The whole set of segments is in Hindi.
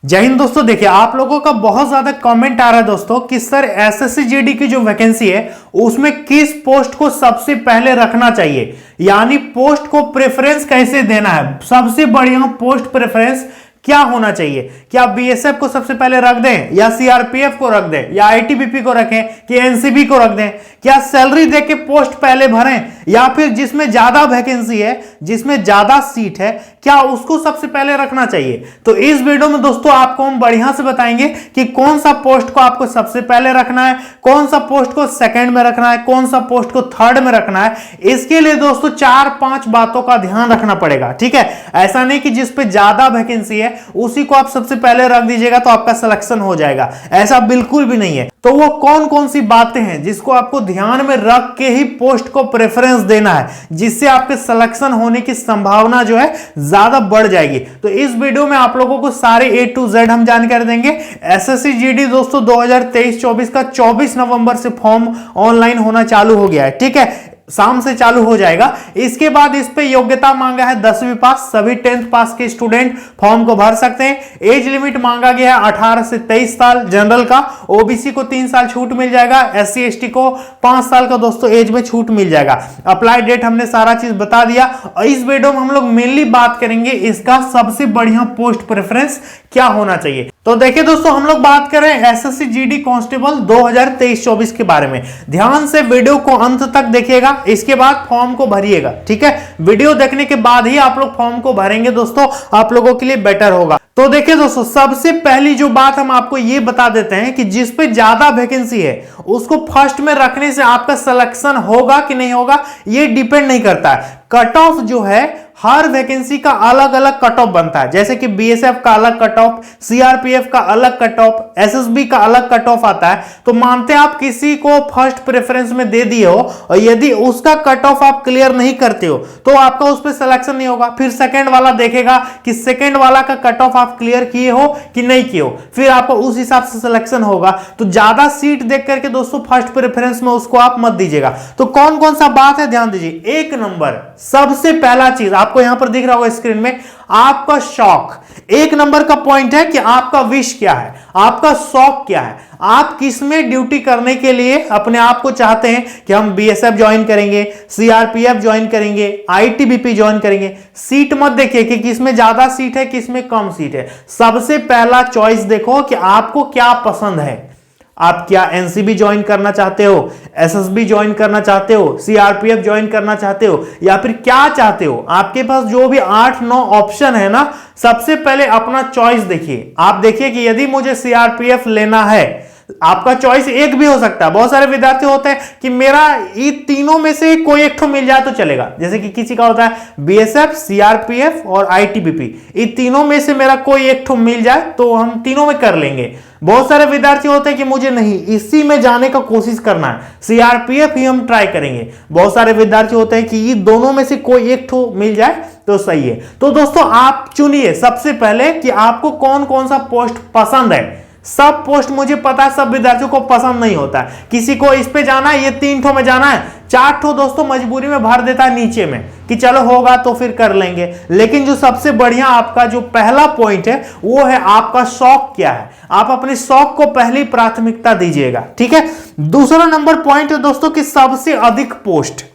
जय हिंद दोस्तों। देखिए, आप लोगों का बहुत ज्यादा कमेंट आ रहा है दोस्तों कि सर एसएससी जीडी की जो वैकेंसी है उसमें किस पोस्ट को सबसे पहले रखना चाहिए, यानी पोस्ट को प्रेफरेंस कैसे देना है, सबसे बढ़िया पोस्ट प्रेफरेंस क्या होना चाहिए। क्या बीएसएफ को सबसे पहले रख दें या सीआरपीएफ को रख दें या आईटीबीपी को रखें कि एनसीबी को रख दें? क्या सैलरी देके पोस्ट पहले भरें या फिर जिसमें ज्यादा वैकेंसी है, जिसमें ज्यादा सीट है, क्या उसको सबसे पहले रखना चाहिए? तो इस वीडियो में दोस्तों आपको हम बढ़िया से बताएंगे कि कौन सा पोस्ट को आपको सबसे पहले रखना है, कौन सा पोस्ट को सेकंड में रखना है, कौन सा पोस्ट को थर्ड में रखना है। इसके लिए दोस्तों 4-5 बातों का ध्यान रखना पड़ेगा, ठीक है। ऐसा नहीं कि जिस पे ज्यादा वैकेंसी है उसी को आप सबसे पहले रख दीजिएगा तो आपका सिलेक्शन हो जाएगा, ऐसा बिल्कुल भी नहीं है। तो वो कौन कौन सी बातें हैं जिसको आपको ध्यान में रख के ही पोस्ट को प्रेफरेंस देना है, जिससे आपके सिलेक्शन होने की संभावना जो है ज्यादा बढ़ जाएगी। तो इस वीडियो में आप लोगों को सारे A to Z हम जानकारी देंगे। एसएससी जीडी दोस्तों 2023-24 का 24 नवंबर से फॉर्म ऑनलाइन होना चालू हो गया है, ठीक है, शाम से चालू हो जाएगा। इसके बाद इस पे योग्यता मांगा है 10वीं पास, सभी 10th पास के स्टूडेंट फॉर्म को भर सकते हैं। एज लिमिट मांगा गया है 18 से 23 साल जनरल का, ओबीसी को 3 साल छूट मिल जाएगा, एससी एसटी को 5 साल का दोस्तों एज में छूट मिल जाएगा। अप्लाई डेट हमने सारा चीज बता दिया और इस वीडियो में हम लोग मेनली बात करेंगे इसका सबसे बढ़िया पोस्ट प्रेफरेंस क्या होना चाहिए। तो देखिए दोस्तों, हम लोग बात कर रहे हैं एसएससी जीडी कांस्टेबल 2023-24 के बारे में। ध्यान से वीडियो को अंत तक देखिएगा, इसके बाद फॉर्म को भरिएगा, ठीक है। वीडियो देखने के बाद ही आप लोग फॉर्म को भरेंगे दोस्तों, आप लोगों के लिए बेटर होगा। तो देखिए दोस्तों, सबसे पहली जो बात हम आपको ये बता देते हैं कि जिस पे ज्यादा वैकेंसी है उसको फर्स्ट में रखने से आपका सिलेक्शन होगा कि नहीं होगा ये डिपेंड नहीं करता है। कट ऑफ जो है हर वैकेंसी का अलग अलग कट ऑफ बनता है, जैसे कि बीएसएफ का अलग कट ऑफ, सीआरपीएफ का अलग कट ऑफ, एसएसबी का अलग कट ऑफ आता है। तो मानते हैं आप किसी को फर्स्ट प्रेफरेंस में दे दिए हो और यदि उसका कट ऑफ आप क्लियर नहीं करते हो तो आपका उस पर सिलेक्शन नहीं होगा। फिर सेकंड वाला देखेगा कि सेकंड वाला का कट ऑफ आप क्लियर किए हो कि नहीं किए हो, फिर आपको उस हिसाब से सिलेक्शन होगा। तो ज्यादा सीट देख करके दोस्तों फर्स्ट प्रेफरेंस में उसको आप मत दीजिएगा। तो कौन कौन सा बात है ध्यान दीजिए। एक नंबर सबसे पहला चीज आपको यहां पर दिख रहा होगा स्क्रीन में, आपका शौक। एक नंबर का पॉइंट है कि आपका विश क्या है, आपका शौक क्या है, आप किस में ड्यूटी करने के लिए अपने आप को चाहते हैं कि हम बीएसएफ ज्वाइन करेंगे, सीआरपीएफ ज्वाइन करेंगे, आईटीबीपी ज्वाइन करेंगे। सीट मत देखिए कि किसमें ज्यादा सीट है किसमें कम सीट है, सबसे पहला चॉइस देखो कि आपको क्या पसंद है। आप क्या एनसीबी ज्वाइन करना चाहते हो, एसएसबी ज्वाइन करना चाहते हो, सीआरपीएफ ज्वाइन करना चाहते हो, या फिर क्या चाहते हो? आपके पास जो भी 8-9 ऑप्शन है ना, सबसे पहले अपना चॉइस देखिए। आप देखिए कि यदि मुझे सीआरपीएफ लेना है, आपका चॉइस एक भी हो सकता है। बहुत सारे विद्यार्थी होते हैं कि मेरा ये तीनों में से कोई एक तो मिल जाए तो चलेगा, जैसे कि किसी का होता है बीएसएफ, सीआरपीएफ और आईटीबीपी, ये तीनों में से मेरा कोई एक तो मिल जाए तो हम तीनों में कर लेंगे। बहुत सारे विद्यार्थी होते हैं कि मुझे नहीं, इसी में जाने का कोशिश करना है, सीआरपीएफ ही हम ट्राई करेंगे। बहुत सारे विद्यार्थी होते हैं कि ये दोनों में से कोई एक तो मिल जाए तो सही है। तो दोस्तों आप चुनिए सबसे पहले कि आपको कौन कौन सा पोस्ट पसंद है। सब पोस्ट मुझे पता है सब विद्यार्थियों को पसंद नहीं होता है, किसी को इस पे जाना है, ये 3 ठो में जाना है, 4 ठो दोस्तों मजबूरी में भर देता है नीचे में कि चलो होगा तो फिर कर लेंगे। लेकिन जो सबसे बढ़िया आपका जो पहला पॉइंट है वो है आपका शौक क्या है। आप अपने शौक को पहली प्राथमिकता दीजिएगा, ठीक है। दूसरा नंबर पॉइंट है दोस्तों कि सबसे अधिक पोस्ट,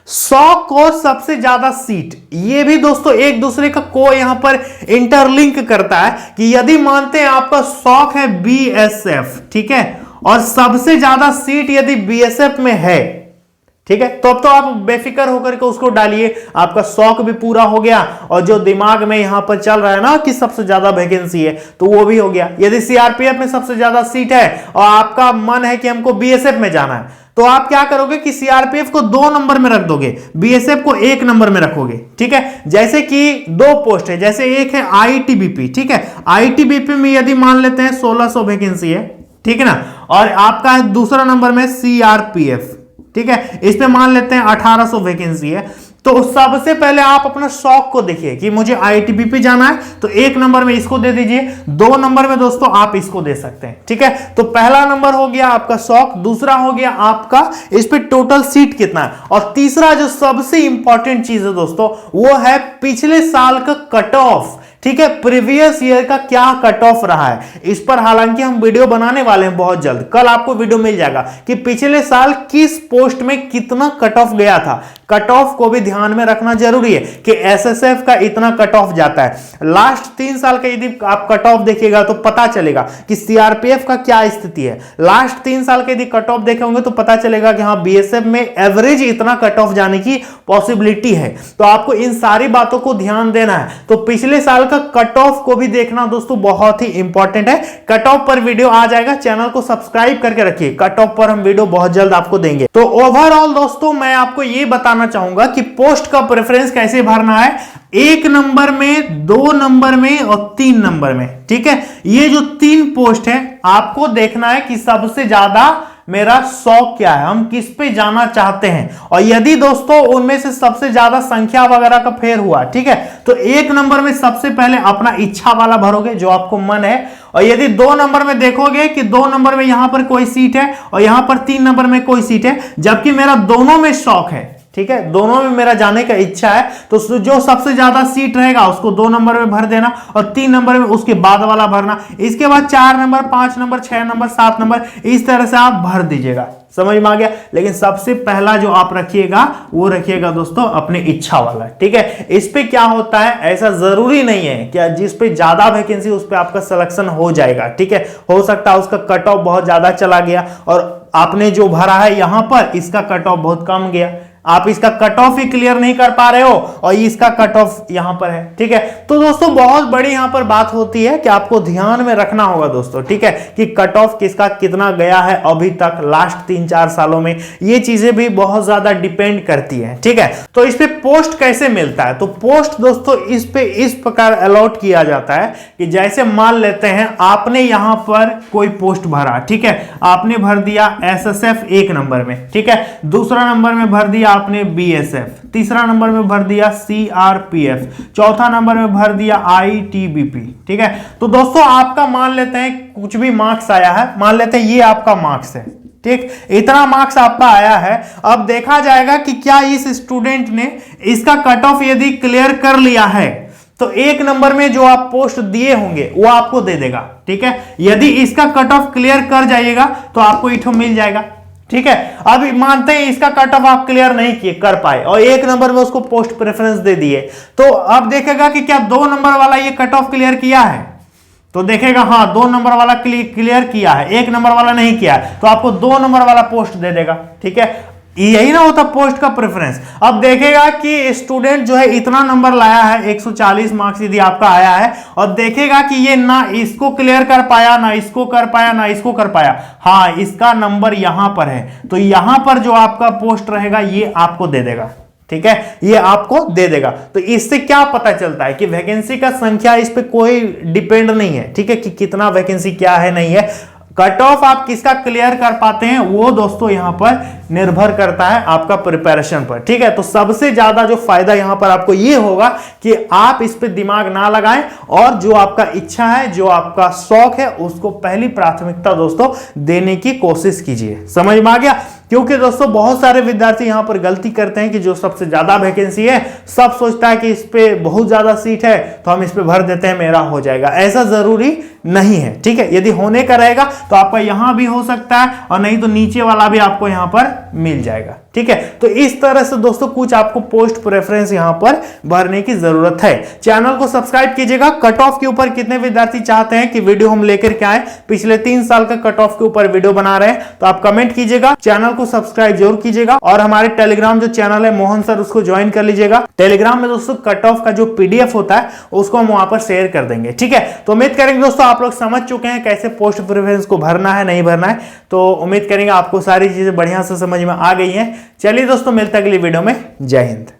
100 और सबसे ज्यादा सीट, ये भी दोस्तों एक दूसरे का को यहां पर इंटरलिंक करता है कि यदि मानते हैं आपका शौक है बीएसएफ, ठीक है, और सबसे ज्यादा सीट यदि बीएसएफ में है, ठीक है, तो अब तो आप बेफिक्र होकर के उसको डालिए, आपका शौक भी पूरा हो गया और जो दिमाग में यहां पर चल रहा है ना कि सबसे ज्यादा वैकेंसी है तो वो भी हो गया। यदि सीआरपीएफ में सबसे ज्यादा सीट है और आपका मन है कि हमको बीएसएफ में जाना है तो आप क्या करोगे कि सीआरपीएफ को 2 नंबर में रख दोगे, बीएसएफ को 1 नंबर में रखोगे, ठीक है। जैसे कि 2 पोस्ट है, जैसे एक है आईटीबीपी, ठीक है, आईटीबीपी में यदि मान लेते हैं 1600 वैकेंसी है, ठीक है ना, और आपका है दूसरा नंबर में सीआरपीएफ, ठीक है, इस पे मान लेते हैं 1800 वैकेंसी है। तो सबसे पहले आप अपना शौक को देखिए कि मुझे आईटीबीपी जाना है तो 1 नंबर में इसको दे दीजिए, 2 नंबर में दोस्तों आप इसको दे सकते हैं, ठीक है। तो पहला नंबर हो गया आपका शौक, दूसरा हो गया आपका इस पे टोटल सीट कितना है, और तीसरा जो सबसे इंपॉर्टेंट चीज है दोस्तों वो है पिछले साल का कट ऑफ ठीक है, प्रीवियस ईयर का क्या कट ऑफ रहा है इस पर हालांकि हम वीडियो बनाने वाले हैं बहुत जल्द। कल आपको वीडियो मिल जाएगा कि पिछले साल किस पोस्ट में कितना कट ऑफ गया था। कट ऑफ को भी ध्यान में रखना जरूरी है कि एसएसएफ का इतना कट ऑफ जाता है। लास्ट 3 साल का यदि आप कट ऑफ देखिएगा तो पता चलेगा कि सीआरपीएफ का क्या स्थिति है। लास्ट 3 साल के यदि कट ऑफ देखे होंगे तो पता चलेगा कि हाँ, बीएसएफ में एवरेज इतना कट ऑफ जाने की पॉसिबिलिटी है। तो आपको इन सारी बातों को ध्यान देना है। तो पिछले साल का कट ऑफ को भी देखना दोस्तों बहुत ही इंपॉर्टेंट है। कट ऑफ पर वीडियो आ जाएगा, चैनल को सब्सक्राइब करके रखिए। कट ऑफ पर हम वीडियो बहुत जल्द आपको देंगे। तो ओवरऑल दोस्तों मैं आपको यह बताना चाहूंगा कि पोस्ट का प्रेफरेंस कैसे भरना है, 1 नंबर में, 2 नंबर में और 3 नंबर में। ठीक है, ये जो 3 पोस्ट है आपको देखना है कि सबसे ज्यादा मेरा शौक क्या है, हम किस पे जाना चाहते हैं। और यदि दोस्तों उनमें से सबसे ज्यादा संख्या वगैरह का फेर हुआ, ठीक है, तो 1 नंबर में सबसे पहले अपना इच्छा वाला भरोगे जो आपको मन है। और यदि 2 नंबर में देखोगे कि 2 नंबर में यहां पर कोई सीट है और यहां पर 3 नंबर में कोई सीट है, जबकि मेरा दोनों में शौक है, ठीक है, दोनों में मेरा जाने का इच्छा है, तो जो सबसे ज्यादा सीट रहेगा उसको 2 नंबर में भर देना और 3 नंबर में उसके बाद वाला भरना। इसके बाद 4 नंबर, 5 नंबर, 6 नंबर, 7 नंबर, इस तरह से आप भर दीजिएगा। समझ में आ गया। लेकिन सबसे पहला जो आप रखिएगा वो रखिएगा दोस्तों अपने इच्छा वाला। ठीक है, इस पे क्या होता है, ऐसा जरूरी नहीं है कि जिस पे ज्यादा वैकेंसी उस पे आपका सिलेक्शन हो जाएगा। ठीक है, हो सकता है उसका कट ऑफ बहुत ज्यादा चला गया और आपने जो भरा है यहां पर इसका कट ऑफ बहुत कम गया, आप इसका कट ऑफ ही क्लियर नहीं कर पा रहे हो और इसका कट ऑफ यहां पर है। ठीक है, तो दोस्तों बहुत बड़ी यहां पर बात होती है कि आपको ध्यान में रखना होगा दोस्तों। ठीक है, कि कट ऑफ किसका कितना गया है अभी तक लास्ट 3-4 सालों में, ये चीजें भी बहुत ज्यादा डिपेंड करती है। ठीक है, तो इस पे पोस्ट कैसे मिलता है, तो पोस्ट दोस्तों इस पे इस प्रकार अलॉट किया जाता है कि जैसे मान लेते हैं आपने यहां पर कोई पोस्ट भरा, ठीक है, आपने भर दिया एसएसएफ 1 नंबर में, ठीक है, दूसरा नंबर में भर दिया आपने बीएसएफ, तीसरा नंबर में भर दिया सीआरपीएफ, चौथा नंबर में भर दिया आईटीबीपी। ठीक है, तो दोस्तों आपका मान लेते हैं कुछ भी मार्क्स आया है, मान लेते हैं ये आपका मार्क्स है, ठीक, इतना मार्क्स आपका आया है। अब देखा जाएगा कि क्या इस स्टूडेंट ने इसका कट ऑफ यदि क्लियर कर लिया है तो 1 नंबर में जो आप पोस्ट दिए होंगे वो आपको दे देगा। ठीक है, यदि इसका कट ऑफ क्लियर कर जाइएगा तो आपको इठो मिल जाएगा। ठीक है, अब मानते हैं इसका कट ऑफ आप क्लियर नहीं किए कर पाए और 1 नंबर में उसको पोस्ट प्रेफरेंस दे दिए, तो अब देखेगा कि क्या 2 नंबर वाला ये कट ऑफ क्लियर किया है, तो देखेगा हाँ 2 नंबर वाला क्लियर किया है, 1 नंबर वाला नहीं किया है, तो आपको 2 नंबर वाला पोस्ट दे देगा। ठीक है, यही ना होता पोस्ट का प्रेफरेंस। अब देखेगा कि स्टूडेंट जो है इतना नंबर लाया है, 140 मार्क्स यदि आपका आया है, और देखेगा कि ये ना इसको क्लियर कर पाया, ना इसको कर पाया, ना इसको कर पाया, हाँ इसका नंबर यहां पर है, तो यहां पर जो आपका पोस्ट रहेगा ये आपको दे देगा। ठीक है, ये आपको दे देगा। तो इससे क्या पता चलता है कि वैकेंसी का संख्या इस पे कोई डिपेंड नहीं है। ठीक है, कि कितना वैकेंसी क्या है नहीं है, कट ऑफ आप किसका क्लियर कर पाते हैं वो दोस्तों यहां पर निर्भर करता है आपका प्रिपरेशन पर। ठीक है, तो सबसे ज्यादा जो फायदा यहां पर आपको ये होगा कि आप इस पे दिमाग ना लगाएं और जो आपका इच्छा है, जो आपका शौक है, उसको पहली प्राथमिकता दोस्तों देने की कोशिश कीजिए। समझ में आ गया। क्योंकि दोस्तों बहुत सारे विद्यार्थी यहां पर गलती करते हैं कि जो सबसे ज्यादा वैकेंसी है सब सोचता है कि इस पे बहुत ज्यादा सीट है तो हम इस पे भर देते हैं, मेरा हो जाएगा। ऐसा जरूरी नहीं है। ठीक है, यदि होने का रहेगा तो आपका यहां भी हो सकता है और नहीं तो नीचे वाला भी आपको यहां पर मिल जाएगा। ठीक है, तो इस तरह से दोस्तों कुछ आपको पोस्ट प्रेफरेंस यहां पर भरने की जरूरत है। चैनल को सब्सक्राइब कीजिएगा। कट ऑफ के ऊपर कितने विद्यार्थी चाहते हैं कि वीडियो हम लेकर के आए, पिछले 3 साल का कट ऑफ के ऊपर वीडियो बना रहे हैं, तो आप कमेंट कीजिएगा। चैनल को सब्सक्राइब जरूर कीजिएगा और हमारे टेलीग्राम जो चैनल है मोहन सर, उसको ज्वाइन कर लीजिएगा। टेलीग्राम में दोस्तों कट ऑफ का जो पीडीएफ होता है उसको हम वहां पर शेयर कर देंगे। ठीक है, तो उम्मीद करेंगे दोस्तों आप लोग समझ चुके हैं कैसे पोस्ट प्रेफरेंस को भरना है, नहीं भरना है। तो उम्मीद करेंगे आपको सारी चीजें बढ़िया से समझ में आ गई हैं। चलिए दोस्तों मिलते हैं अगली वीडियो में। जय हिंद।